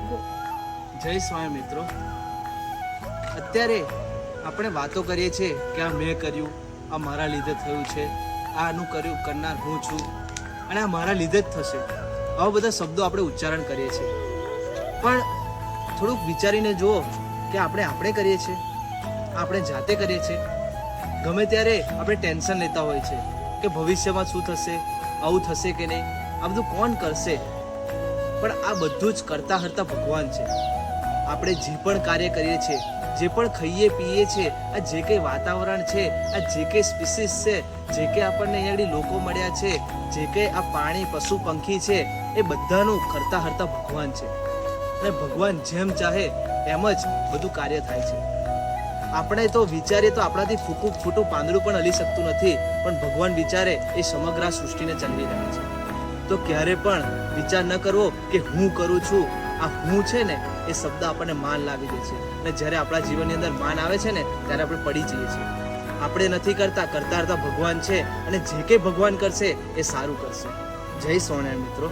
જય સ્વામી મિત્રો, અત્યારે આપણે વાતો કરીએ છીએ કે આ મેં કર્યું, આ મારા લીધે થયું છે, આનું કર્યું કરનાર હું છું અને આ મારા લીધે જ થશે. આવા બધા શબ્દો આપણે ઉચ્ચારણ કરીએ છીએ. પણ થોડુંક વિચારીને જુઓ કે આપણે કરીએ છીએ, આપણે જાતે કરીએ છીએ. ગમે ત્યારે આપણે ટેન્શન લેતા હોય છે કે ભવિષ્યમાં શું થશે, આવું થશે કે નહીં, આ બધું કોણ કરશે. પણ આ બધું જ કરતા હરતા ભગવાન છે. આપણે જે પણ કાર્ય કરીએ છીએ, જે પણ ખાઈએ પીએ છીએ, આ જે કંઈ વાતાવરણ છે, આ જે કંઈ સ્પીસીસ છે, જે કંઈ આપણને અહીંયા લોકો મળ્યા છે, જે કંઈ આ પાણી પશુ પંખી છે, એ બધાનું કરતા હરતા ભગવાન છે. અને ભગવાન જેમ ચાહે એમ જ બધું કાર્ય થાય છે. આપણે તો વિચારીએ તો આપણાથી ફૂટું પાંદડું પણ હલી શકતું નથી, પણ ભગવાન વિચારે એ સમગ્ર સૃષ્ટિને ચલાવી રહ્યા છે. તો ક્યારે પણ વિચાર ન કરવો કે હું કરું છું. આ હું છે ને એ શબ્દ આપણને માન લાવી દે છે, અને જ્યારે આપણા જીવનની અંદર માન આવે છે ને ત્યારે આપણે પડી જઈએ છીએ. આપણે નથી કરતા હરતા ભગવાન છે, અને જે કંઈ ભગવાન કરશે એ સારું કરશે. જય સ્વામિનારાયણ મિત્રો.